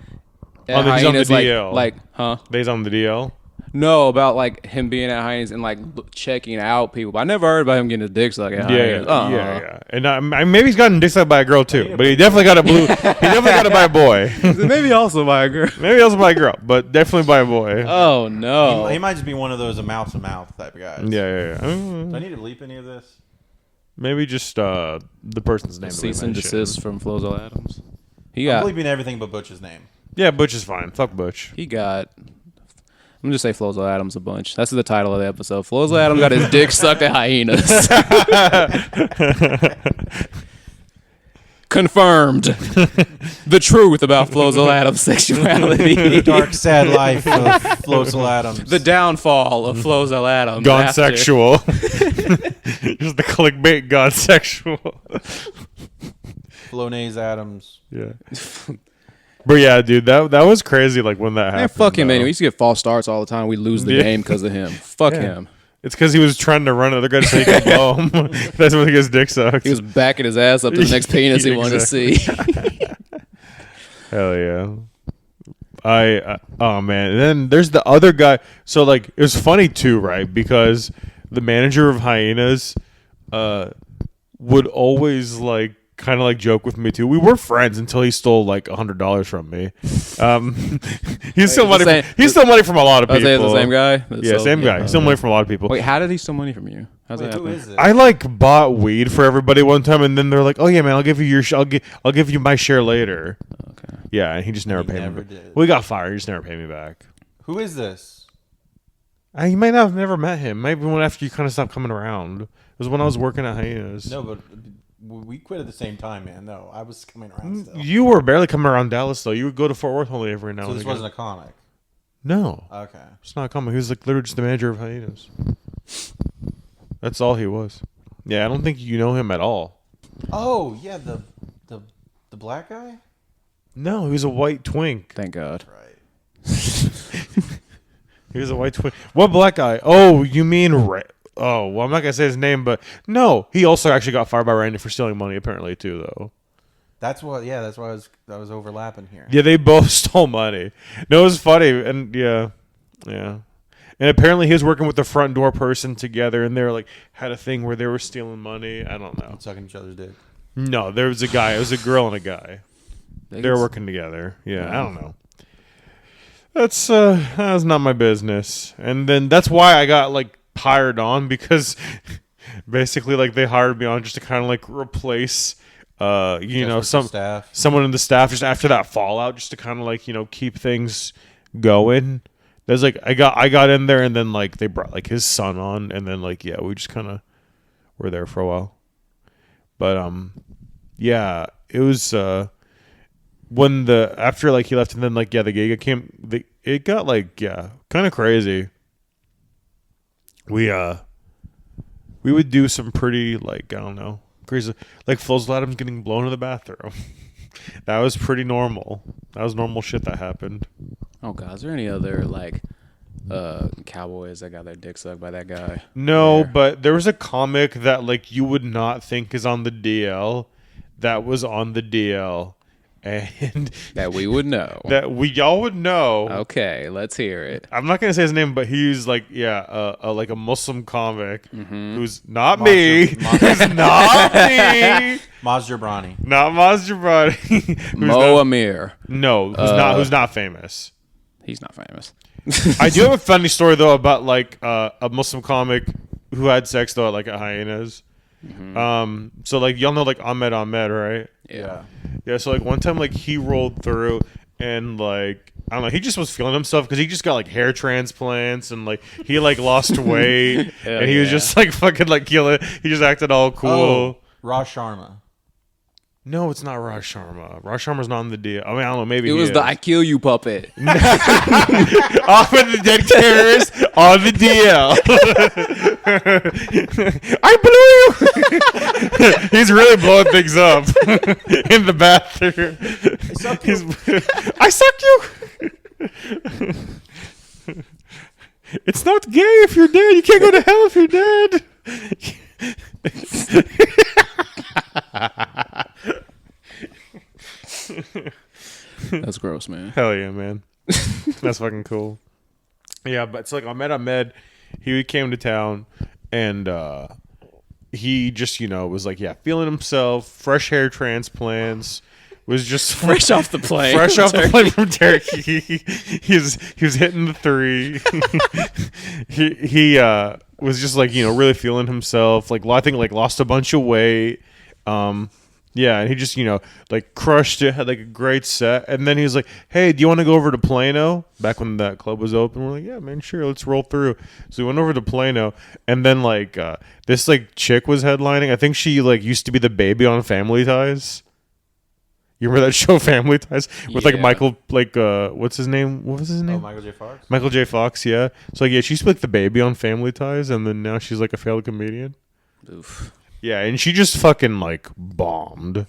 at Oh, that he's on the Hyenas, like, DL. like, huh? He's on the DL. No, about like him being at Hyenas and like checking out people. But I never heard about him getting a dick sucked at Yeah, Hyenas. yeah. And maybe he's gotten dick sucked by a girl too, but he definitely got a blue. He definitely got it by a boy. Maybe also by a girl. Maybe also by a girl, but definitely by a boy. Oh no! He might just be one of those mouth to mouth type of guys. Yeah. Do I need to bleep any of this? Maybe just the person's name. that we Cease and mentioned. desist from Flozell Adams. He I'm got. bleeping everything but Butch's name. Yeah, Butch is fine. Fuck Butch. He got. I'm gonna just say Flozell Adams a bunch. That's the title of the episode. Flozell Adams got his dick sucked at Hyenas. Confirmed. The truth about Flozell Adams' sexuality. Dark, sad life of Flozell Adams. The downfall of Flozell Adams. Gone after- sexual. Just the clickbait gone sexual. Flonase Adams. Yeah. But yeah, dude, that was crazy. Like when that Man, happened. fuck him, though. man. We used to get false starts all the time. We lose the Yeah. game because of him. Fuck Yeah. him. It's because he was trying to run other guys so he could blow him. That's when he gets dick sucked. He was backing his ass up to the next penis he wanted to see. Hell yeah. Oh man. And then there's the other guy. So like it was funny too, right? Because the manager of Hyenas would always like kind of like joke with me too. We were friends until he stole like $100 from me. He's still money. He's still money from a lot of I was people. saying the same guy? Yeah, same guy. He's still money from a lot of people. Wait, how did he steal money from you? How's Wait, that who happen? is it? I like bought weed for everybody one time, and then they're like, "Oh yeah, man, I'll give you your I'll give you my share later." Okay. Yeah, and he just never He paid never me. did. We got fired. He just never paid me back. Who is this? You might not have never met him. Maybe when after you kind of stopped coming around. It was when I was working at Hyenas. No, but we quit at the same time, man. No, I was coming around still. You were barely coming around Dallas though. You would go to Fort Worth only every now So and this again. wasn't a comic. No, Okay. it's not coming. He was like literally just the manager of Hyenas. That's all he was. Yeah, I don't think you know him at all. Oh yeah, the black guy. No, he was a white twink. Thank God. Right. He was a white twink. What black guy? Oh, you mean Oh, well, I'm not gonna say his name, but no, he also actually got fired by Randy for stealing money, apparently too, though. That's what. Yeah, that's why I was overlapping here. Yeah, they both stole money. No, it was funny, and yeah. And apparently, he was working with the front door person together, and they were like had a thing where they were stealing money. I don't know. Sucking each other's dick. No, there was a guy. It was a girl and a guy. They're working together. Yeah, I don't know. That's not my business. And then that's why I got like hired on, because basically like they hired me on just to kind of like replace Staff. someone in the staff just after that fallout, just to kind of like, keep things going. There's like I got in there, and then like they brought like his son on, and then like we just kind of were there for a while. But yeah, it was when after like he left, and then like the gig came, it got like kind of crazy. We would do some pretty like, I don't know, crazy, like Flaws Adams getting blown in the bathroom. That was pretty normal. That was normal shit that happened. Oh god, is there any other like cowboys that got their dick sucked by that guy? No, but there was a comic that like you would not think is on the DL that was on the DL, and That we would know. that we all would know. Okay, let's hear it. I'm not gonna say his name, but he's like like a Muslim comic who's not me. Who's not me. Maz Jobrani. Not Maz Jobrani. Mo Amir. No, who's not famous. He's not famous. I do have a funny story though about like a Muslim comic who had sex though at Hyenas. So like y'all know like Ahmed, right? Yeah. Yeah, so like one time like he rolled through, and like I don't know, he just was feeling himself because he just got like hair transplants, and like he like lost weight, and he was just like fucking like killing. He just acted all cool. Oh, Raj Sharma. No, it's not Raj Sharma. Raj Sharma's not on the deal. I mean, I don't know. Maybe It was the I Kill You puppet. off with the dead terrorist on the DL. I blew you. He's really blowing things up in the bathroom. I suck you. It's not gay if you're dead. You can't go to hell if you're dead. That's gross, man. Hell yeah, man. That's fucking cool. Yeah, but it's like Ahmed, he came to town, and he just, was like, feeling himself, fresh hair transplants, was just Fresh off the plane. fresh off the plane from Turkey. he was hitting the 3. he was just like, really feeling himself. Like I think like lost a bunch of weight. Yeah, and he just, like crushed it, had like a great set. And then he was like, hey, do you want to go over to Plano? Back when that club was open. We're like, yeah, man, sure, let's roll through. So we went over to Plano, and then like this like chick was headlining. I think she like used to be the baby on Family Ties. You remember that show Family Ties? With like Michael, like, what's his name? What was his name? Oh, Michael J. Fox? Michael J. Fox, yeah. So like, yeah, she's like the baby on Family Ties, and then now she's like a failed comedian. Oof. Yeah, and she just fucking like bombed. And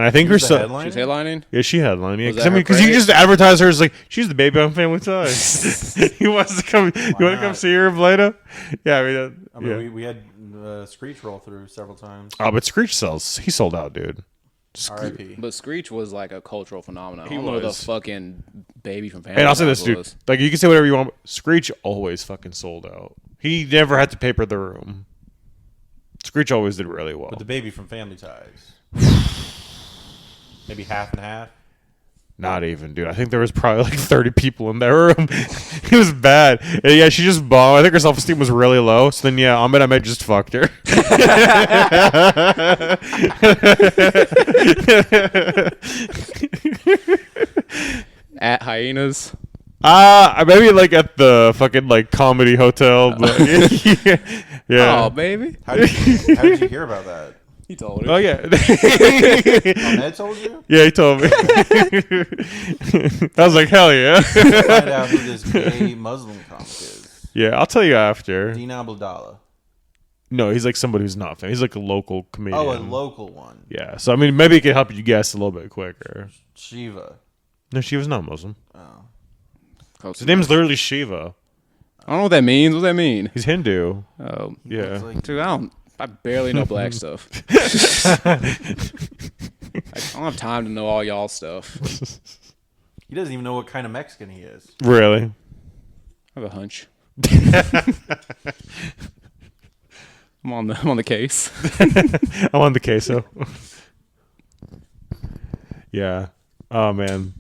I think her She's headlining? Yeah, she headlined. Yeah, Was that her because you credit? just advertise her as like she's the baby on Family Ties. He wants to come. You want to come not? see her in Plano? Yeah, I mean, yeah. we had Screech roll through several times. Oh, but Screech sells. He sold out, dude. R.I.P. But Screech was like a cultural phenomenon. I He don't know who the was. fucking baby from Family And I'll say Ties this, dude. was. Like you can say whatever you want. But Screech always fucking sold out. He never had to paper the room. Screech always did really well. But the baby from Family Ties. Maybe half and half. Not even, dude. I think there was probably like 30 people in that room. It was bad. And yeah, she just bombed. I think her self-esteem was really low. So then, yeah, Ahmed just fucked her. At Hyenas. Maybe like at the fucking like comedy hotel. But yeah. Oh, baby. How did you hear about that? He told her. Oh yeah. Ahmed told you? Yeah, he told me. I was like, hell yeah. Find out who this gay Muslim comic is. Yeah, I'll tell you after. Dina Abdallah. No, he's like somebody who's not famous. He's like a local comedian. Oh, a local one. Yeah, so I mean, maybe it could help you guess a little bit quicker. Shiva. No, she was not Muslim. Oh. Close His name's literally Shiva. I don't know what that means. What does that mean? He's Hindu. Oh, Yeah. It's like, dude, I barely know black stuff. I don't have time to know all y'all stuff. he doesn't even know what kind of Mexican he is. Really? I have a hunch. I'm on the case. I'm on the queso. Yeah. Oh man,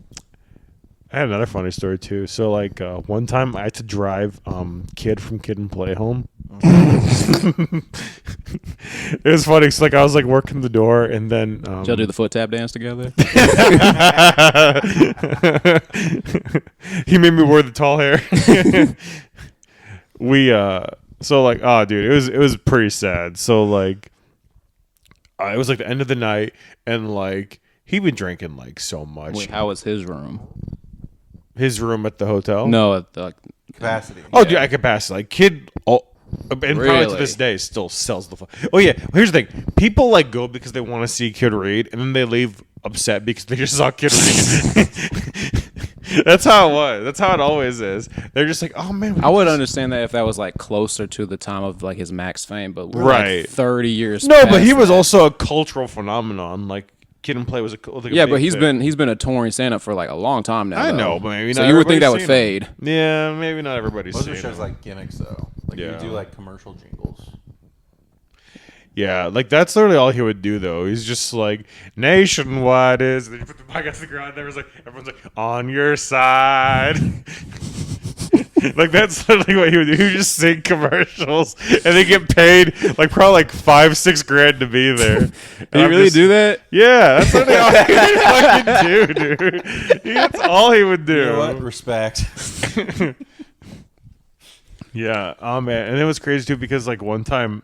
I had another funny story too. So like one time I had to drive Kid from Kid and Play home. It was funny. So like I was like working the door, and then Did y'all do the foot tap dance together? He made me wear the tall hair. We so like oh dude, it was pretty sad. So like it was like the end of the night, and like he'd been drinking like so much. Wait, how was his room? His room at the hotel? No, at the, Capacity. Oh, dude, at capacity. Like, kid, and probably to Really? this day, still sells the. Oh yeah, here's the thing: people like go because they want to see Kid read, and then they leave upset because they just saw Kid read. That's how it was. That's how it always is. They're just like, oh man. I would understand that if that was like closer to the time of like his max fame, but we're Right. like 30 years. No, but past he was that. also a cultural phenomenon. Like Kid and Play was a like a Yeah, big but he's thing. been a touring stand-up for like a long time now. I though. know, but maybe so not you would think that would everybody's fade. seen him. Yeah, maybe not everybody's Most seen of the shows him. like gimmicks though. Like Yeah. you do like commercial jingles. Yeah, like that's literally all he would do though. He's just like nationwide is. And then you put the mic on the ground. There was like everyone's like on your side. Like that's literally what he would do. He would just sing commercials, and they get paid like probably like $5-6 to be there. Did he really do that? Yeah, that's literally all he would fucking do, dude. That's all he would do. You know what? Respect. Yeah. Oh man, and it was crazy too because like one time,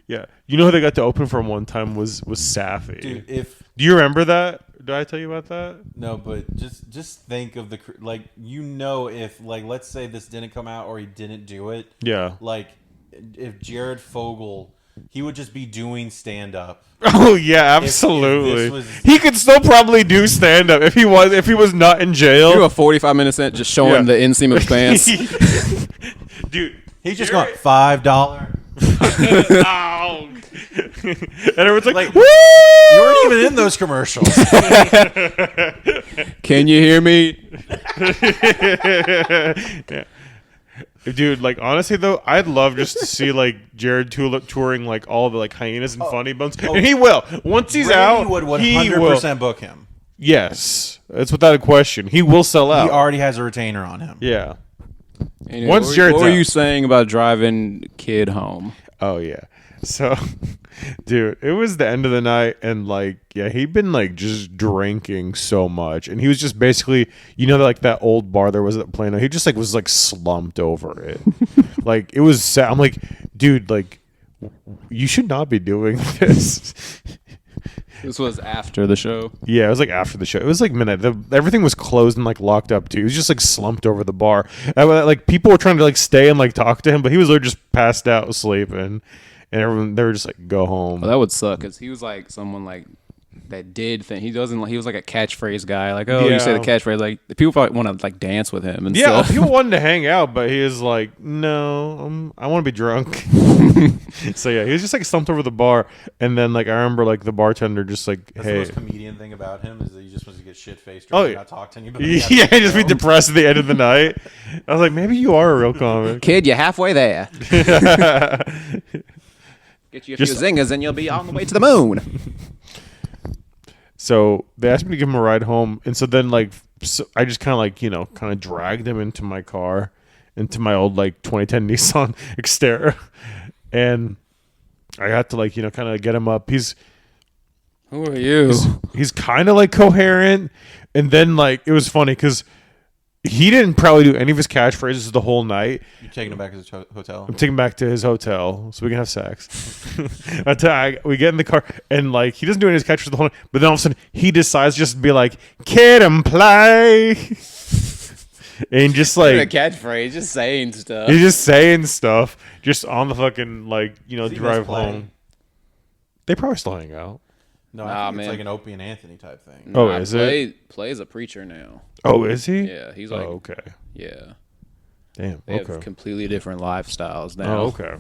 yeah, you know who they got to open from one time was Safi. Dude, if Do you remember that? Did I tell you about that? no, but just think of the like if like let's say this didn't come out or he didn't do it, Yeah. like if Jared Fogle, he would just be doing stand up. Oh yeah, absolutely. this was- He could still probably do stand up if he was not in Do jail. a 45-minute set just showing Yeah. the inseam of his pants. Dude, He just Jared- got $5. Ow. And everyone's like, Like- woo! You weren't even in those commercials. Can you hear me? Yeah. Dude, like honestly though, I'd love just to see like Jared touring like all the like Hyenas and Funny Bones, and he will once he's Brandyn out. would He will. 100% book him. Yes, that's without a question. He will sell out. He already has a retainer on him. Yeah. Anyway, Once what Jared's were out. you saying about driving Kid home? Oh yeah. So, dude, it was the end of the night, and like, yeah, he'd been like just drinking so much, and he was just basically, like that old bar there was at Plano. He just like was like slumped over it. Like it was sad. I'm like, dude, like you should not be doing this. This was after the show. Yeah, it was like after the show. It was like midnight. Everything was closed and like locked up too. He was just like slumped over the bar. And, like people were trying to like stay and like talk to him, but he was literally just passed out sleeping. And everyone, they were just like, go home. Well, that would suck because he was like someone like that did think he doesn't. He was like a catchphrase guy. Like, oh, you say the Yeah. catchphrase. Like the people probably want to like dance with him and Yeah, stuff. people wanted to hang out, but he was like, no, I want to be drunk. So yeah, he was just like slumped over the bar. And then like I remember like the bartender just like, That's the hey. most comedian thing about him is that he just wants to get shit faced Oh, or yeah. not talk to anybody. Yeah, just be depressed at the end of the night. I was like, maybe you are a real comic. Kid, you're halfway there. Get you a few Just- zingers and you'll be on the way to the moon. So they asked me to give him a ride home, and so then like I just kind of like kind of dragged him into my car, into my old like 2010 Nissan Xterra, and I had to like kind of get him up. He's Who are you? kind of like coherent, and then like it was funny because he didn't probably do any of his catchphrases the whole night. You're taking him back to the hotel. I'm taking him back to his hotel so we can have sex. We get in the car and like he doesn't do any of his catchphrases the whole night, but then all of a sudden he decides just to be like, "Kid and play," and just a like catchphrase, just saying stuff. he's just saying stuff just on the fucking like he drive does play. home. They probably still hang out. No, Nah, I think man. it's like an Opie and Anthony type thing. Oh, is it? Play's a preacher now. Oh, is he? Yeah, he's like, Oh, okay. yeah. Damn. They Okay. have completely different lifestyles now. Oh, okay.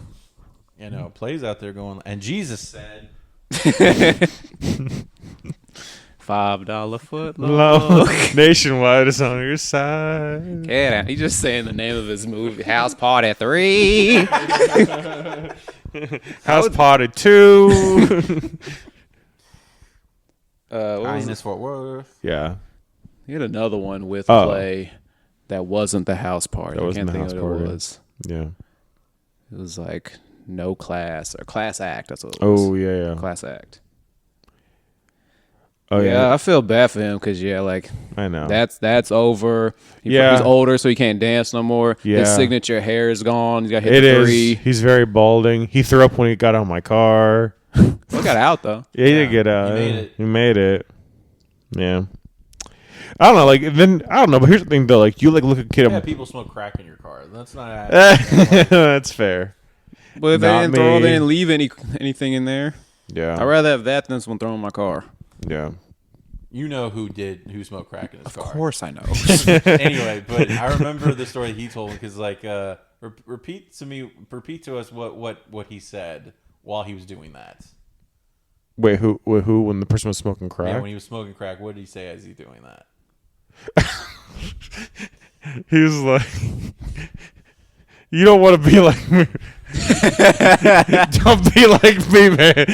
You know, plays out there going, and Jesus said, $5 foot Low. Nationwide is on your side. Yeah, he's just saying the name of his movie, House Party 3. House Party 2. What was Kindness Fort Worth. Yeah. He had another one with Oh. Clay that wasn't the house party. That I wasn't can't the think house of what party. it was. Yeah. It was like no class or class act. That's what it was. Oh yeah. Class act. Oh Yeah, yeah. I feel bad for him because like I know. that's over. Yeah. He's older, so he can't dance no more. Yeah. His signature hair is gone. He's got hit It the is. three. He's very balding. He threw up when he got out of my car. He got out though. Yeah, he did get out. He made it. He made it. Yeah. I don't know. Like then I don't know. But here's the thing though. Like you like look at a kid. Yeah, people smoke crack in your car. That's not. That's fair. But if Not they me. didn't leave anything in there. Yeah. I'd rather have that than someone throwing my car. Yeah. You know who smoked crack in his car. Of course I know. Anyway, but I remember the story he told because like repeat to us what he said while he was doing that. Wait, who? When the person was smoking crack? Yeah, when he was smoking crack, what did he say as he doing that? He was like, "You don't want to be like me. Don't be like me, man."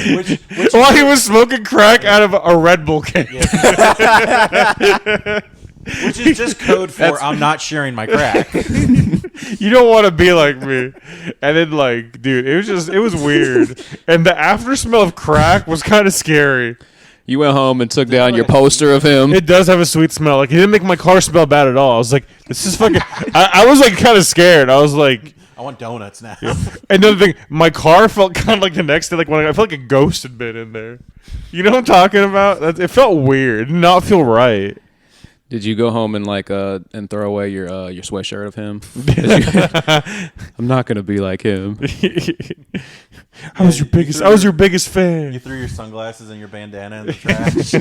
While he was smoking crack out of a Red Bull can. Yeah. Which is just code for I'm not sharing my crack. You don't want to be like me. And then, like, dude, it was weird. And the after smell of crack was kind of scary. You went home and took down your poster of him. It does have a sweet smell. Like, it didn't make my car smell bad at all. I was like, this is fucking. I was like kind of scared. I was like. I want donuts now. Another thing, my car felt kind of like the next day, like when I felt like a ghost had been in there. You know what I'm talking about? It felt weird. It did not feel right. Did you go home and and throw away your sweatshirt of him? I'm not gonna be like him. I was your biggest fan. You threw your sunglasses and your bandana in the trash.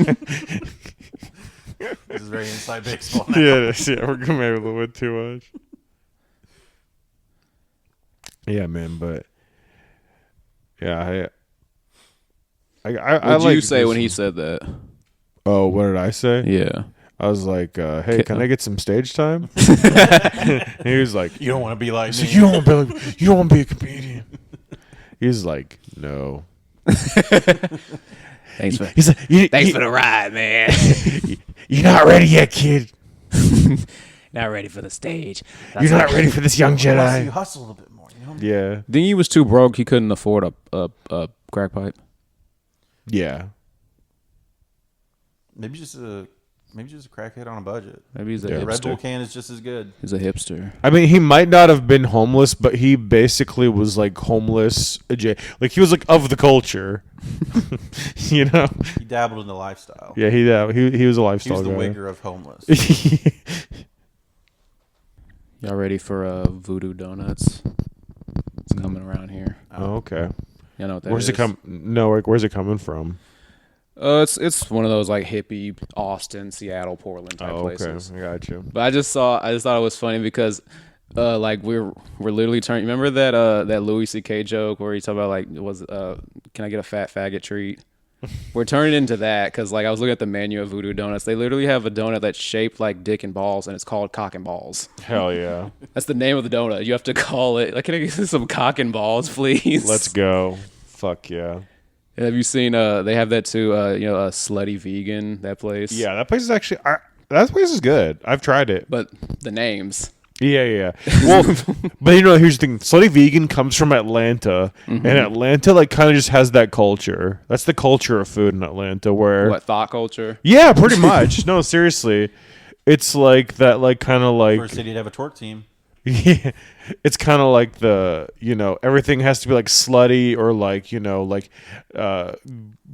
This is very inside baseball now. Yeah, we're going maybe a little bit too much. Yeah, man, but yeah, What did you say when he said that? Oh, what did I say? Yeah. I was like, "Hey, can I get some stage time?" And he was like, You don't want to be like me. "You don't want to be a comedian." He's like, "No." Thanks for He's like, thanks for the ride, man. You're not ready yet, kid. Not ready for the stage. You're not ready for this young So you Jedi. hustle a little bit more, you know? Yeah, Think he was too broke. He couldn't afford a crack pipe. yeah. Maybe just a crackhead on a budget. Maybe he's a Yeah. The Red Bull hipster. can is just as good. He's a hipster. I mean, he might not have been homeless, but he basically was like homeless. Like he was like of the culture, you know. He dabbled in the lifestyle. Yeah, he was a He lifestyle was the guy. Wigger of homeless. Y'all ready for Voodoo Donuts? It's coming around here. Oh, okay. You know what that Where's it is? come? No, like, where's it coming from? It's one of those like hippie Austin, Seattle, Portland type Oh, okay. places. I got you. But I just thought it was funny because like we're literally turning. Remember that Louis C.K. joke where he talked about like can I get a fat faggot treat? We're turning into that because like I was looking at the menu of Voodoo Donuts. They literally have a donut that's shaped like dick and balls, and it's called cock and balls. Hell yeah. That's the name of the donut. You have to call it. Like, can I get some cock and balls, please? Let's go. Fuck yeah. And have you seen? They have that too. A Slutty Vegan, that place. Yeah, that place is actually. That place is good. I've tried it. But the names. Yeah. Well, but here's the thing. Slutty Vegan comes from Atlanta, and Atlanta like kind of just has that culture. That's the culture of food in Atlanta, where What thought culture? yeah, pretty much. No, seriously, it's like that, like kind of like First city to have a twerk team. yeah, it's kind of like everything has to be like slutty or like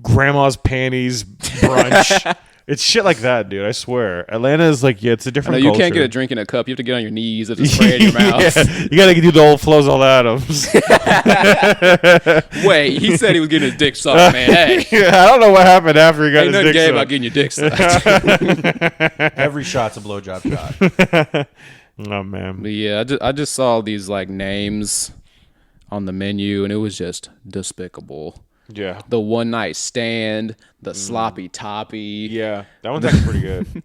grandma's panties brunch. It's shit like that, dude. I swear. Atlanta is like, yeah, it's a I know different you culture. can't get a drink in a cup. You have to get on your knees and just spray it in your mouth. Yeah, you gotta do the old Flozell Adams. Wait, he said he was getting his dick sucked, man. Hey, Yeah, I don't know what happened after he got ain't his nothing dick gay sucked. about getting your dick sucked. Every shot's a blowjob shot. Oh man. But yeah, I just saw these like names on the menu, and it was just despicable. Yeah. The one night stand, the sloppy toppy, Yeah. That one's actually pretty good.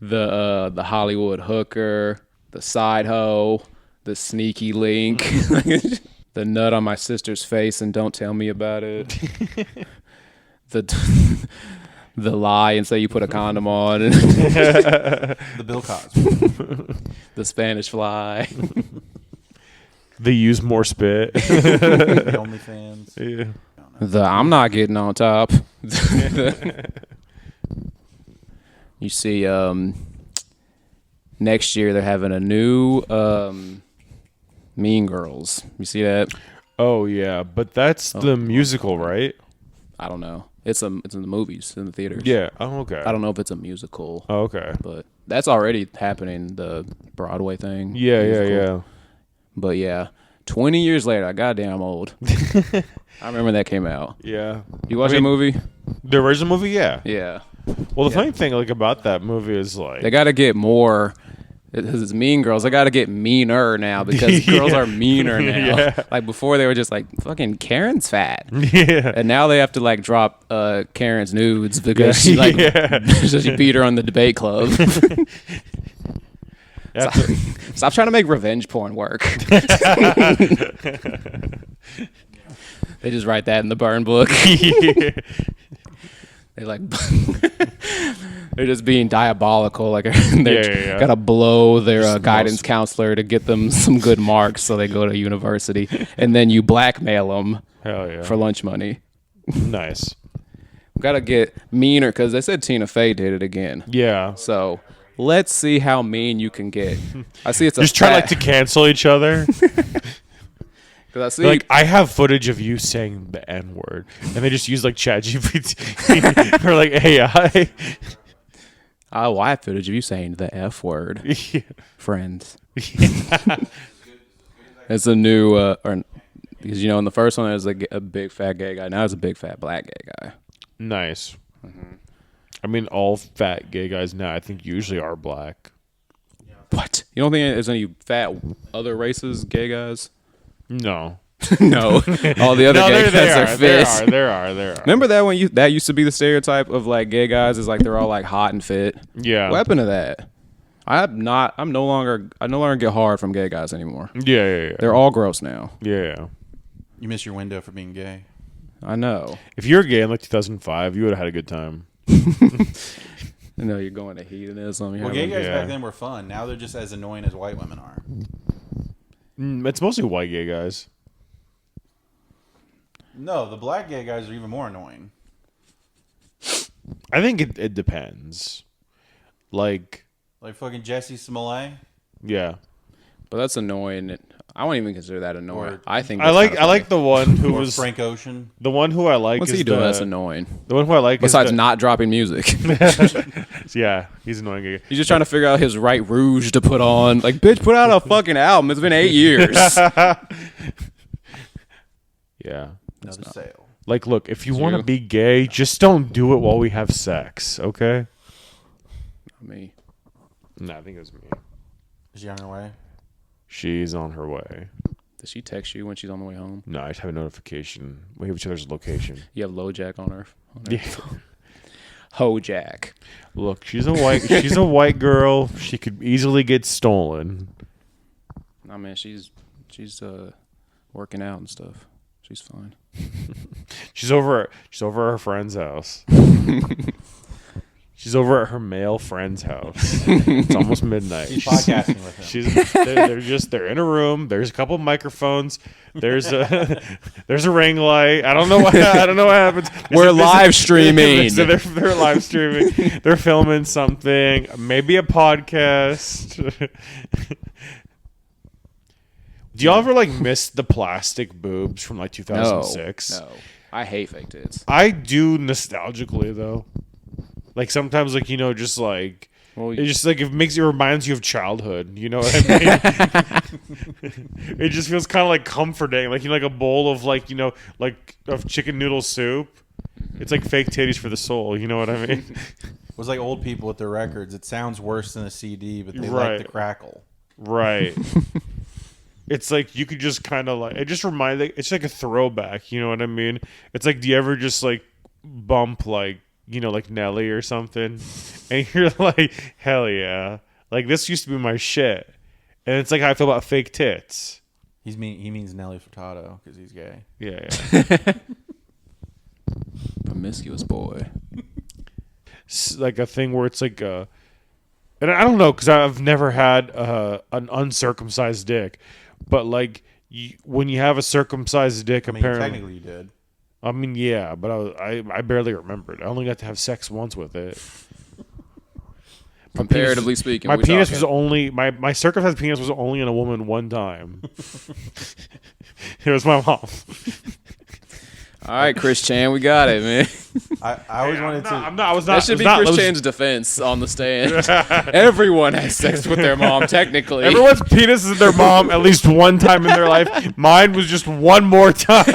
the Hollywood hooker, the side hoe, the sneaky link, the nut on my sister's face and don't tell me about it. the lie and say you put a condom on. The Bill Cosby. The Spanish fly. They use more spit. The OnlyFans. Yeah. The I'm not getting on top. You see, next year they're having a new Mean Girls. You see that? Oh yeah, but that's the musical, right? I don't know. It's in the movies, in the theaters. Yeah. Oh, okay. I don't know if it's a musical. Oh, okay. But that's already happening, the Broadway thing. Yeah, musical. yeah. But yeah, 20 years later, I goddamn old. I remember that came out. Yeah. You watch I that mean, movie? The original movie, yeah. Yeah. Well, the funny thing, like, about that movie is like They got to get more. It's Mean Girls. They got to get meaner now because girls are meaner now. Yeah. Like before, they were just like fucking Karen's fat, yeah. and now they have to like drop Karen's nudes because she like so she beat her on the debate club. Stop trying to make revenge porn work. They just write that in the burn book. They like they're just being diabolical. Like they gotta blow their guidance counselor to get them some good marks so they go to university, and then you blackmail them for lunch money. Nice. Gotta get meaner because they said Tina Fey did it again. Yeah. So let's see how mean you can get. I see it's a just try like to cancel each other. Because I see, like, I have footage of you saying the N word, and they just use like ChatGPT or like AI. I have footage of you saying the F word, friends. It's a new, because in the first one there's a big fat gay guy. Now it's a big fat black gay guy. Nice. Mm-hmm. I mean, all fat gay guys now, I think, usually are black. What? You don't think there's any fat other races gay guys? No. No. All the other gay guys are fit. There are. Remember that when that used to be the stereotype of like gay guys is like they're all like hot and fit. Yeah. What happened to that? I no longer get hard from gay guys anymore. Yeah. They're all gross now. Yeah. You miss your window for being gay. I know. If you were gay in like 2005, you would have had a good time. I know you're going to hedonism. Well, gay guys back then were fun. Now they're just as annoying as white women are. It's mostly white gay guys. No, the black gay guys are even more annoying. I think it depends. Like fucking Jesse Smollett. Yeah. But that's annoying. I won't even consider that annoying. I think I like the one who was Frank Ocean. The one who I like What's is he doing that's annoying? The one who I like besides not dropping music. Yeah, he's annoying. He's just trying to figure out his right rouge to put on. Like, bitch, put out a fucking album. It's been 8 years. Yeah. Another sale. Like, look, if you want to be gay, just don't do it while we have sex, okay? Me. No, I think it was me. Is she on her way? She's on her way. Does she text you when she's on the way home? No, I just have a notification. We have each other's location. You have LoJack on her. Yeah. Hojack. Look, she's a white girl. She could easily get stolen. Nah, man, she's working out and stuff. She's fine. She's over at her friend's house. She's over at her male friend's house. It's almost midnight. She's podcasting with him. They're in a room. There's a couple of microphones. There's a ring light. I don't know what happens. We're live streaming. So they're live streaming. They're filming something. Maybe a podcast. Do y'all ever miss the plastic boobs from 2006? No. I hate fake tits. I do nostalgically though. Sometimes just it reminds you of childhood. You know what I mean? It just feels kind of comforting. A bowl of of chicken noodle soup. It's like fake titties for the soul. You know what I mean? It was like old people with their records. It sounds worse than a CD, but they like the crackle. Right. It's you could just kind of it just reminds it's like a throwback. You know what I mean? It's do you ever just bump Nelly or something, and you're hell yeah, this used to be my shit, and it's how I feel about fake tits. He means Nelly Furtado because he's gay. Yeah. Promiscuous boy. like a thing where it's like a, and I don't know because I've never had an uncircumcised dick, but like when you have a circumcised dick, I mean, apparently, technically you did. I mean, yeah, but I barely remembered. I only got to have sex once with it. Comparatively speaking, my we penis talking. was only my circumcised penis was only in a woman one time. It was my mom. All right, Chris Chan, we got it, man. I always wanted to. I was not. That should be Chris Chan's defense on the stand. Everyone has sex with their mom, technically. Everyone's penis is their mom at least one time in their life. Mine was just one more time.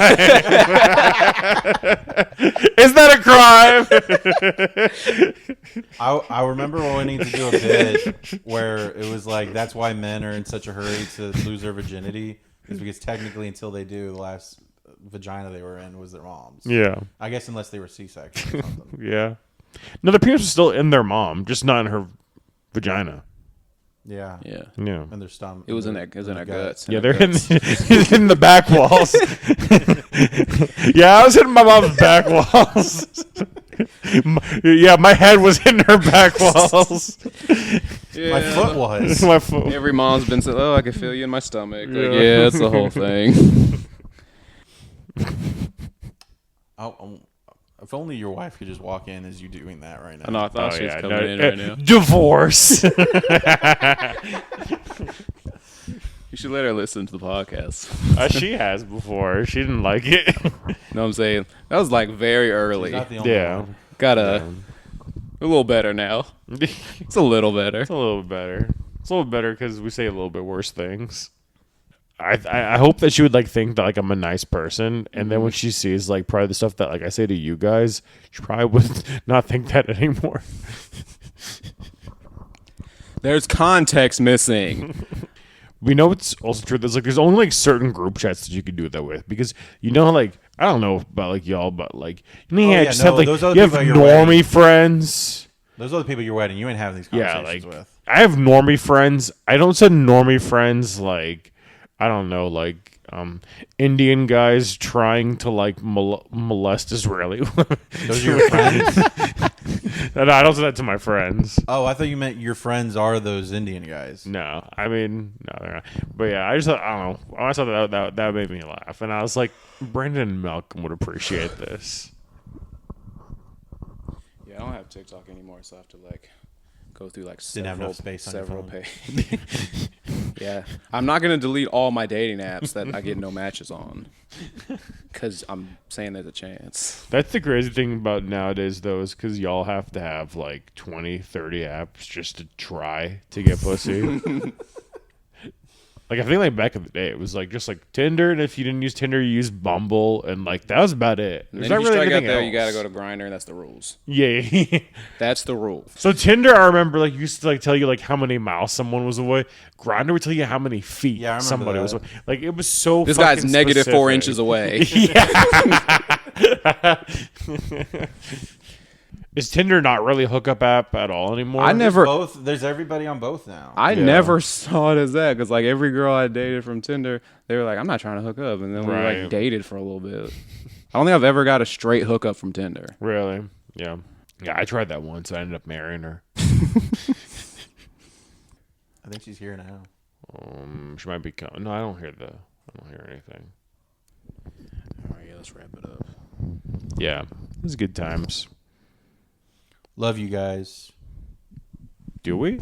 Is that a crime? I remember wanting to do a bit where it was like that's why men are in such a hurry to lose their virginity is because technically until they do, the last vagina they were in was their mom's. Yeah. I guess unless they were C-section or something. Yeah. No, the penis was still in their mom, just not in her vagina. Yeah. Yeah. Yeah. And their stomach. It was in their guts. Yeah, they're in the back walls. Yeah, I was in my mom's back walls. My head was in her back walls. Yeah. My foot was. My foot. Every mom's been saying, "Oh, I can feel you in my stomach." Like, Yeah. yeah, it's the whole thing. If only your wife could just walk in as you doing that right now. I know. I thought she was coming in no, right now. Divorce. You should let her listen to the podcast. She has before. She didn't like it. Know what I'm saying? That was like very early. She's not the only Yeah. one. Got a little better now. It's a little better. It's a little better. It's a little better because we say a little bit worse things. I hope that she would like think that like I'm a nice person, and then when she sees like probably the stuff that like I say to you guys, she probably would not think that anymore. There's context missing. We know it's also true. There's only like certain group chats that you can do that with because you know like I don't know about like y'all, but like you know, just have like those are you the have people at your normie wedding. friends. Those are the people you're wedding. You ain't having these Yeah, conversations like with. I have normie friends. I don't send normie friends like I don't know like Indian guys trying to like molest Israeli women. Those are your friends? No, I don't send that to my friends. Oh, I thought you meant your friends are those Indian guys. No, I mean no, they're not. But yeah, I don't know. I thought that made me laugh, and I was like, Brandon and Malcolm would appreciate this. Yeah, I don't have TikTok anymore, so I have to like go through like Didn't have enough space on your several phone. pages. Yeah, I'm not gonna delete all my dating apps that I get no matches on, because I'm saying there's a chance. That's the crazy thing about nowadays, though, is because y'all have to have like 20, 30 apps just to try to get pussy. Like I think like back in the day, it was like just like Tinder, and if you didn't use Tinder, you used Bumble, and like that was about it. And There's then not if you really strike out anything there, else. you gotta go to Grindr, and that's the rules. Yeah. That's the rule. So Tinder, I remember like used to like tell you like how many miles someone was away. Grindr would tell you how many feet Yeah, I remember somebody was that. away. Like it was so. This fucking guy's negative specific. 4 inches away. Yeah. Is Tinder not really a hookup app at all anymore? I never. There's everybody on both now. I Yeah. never saw it as that because like every girl I dated from Tinder, they were like, "I'm not trying to hook up," and then we Right. like dated for a little bit. I don't think I've ever got a straight hookup from Tinder. Really? Yeah. Yeah, I tried that once. I ended up marrying her. I think she's here now. She might be coming. No, I don't hear anything. All right, yeah, let's wrap it up. Yeah, it was good times. Love you guys. Do we?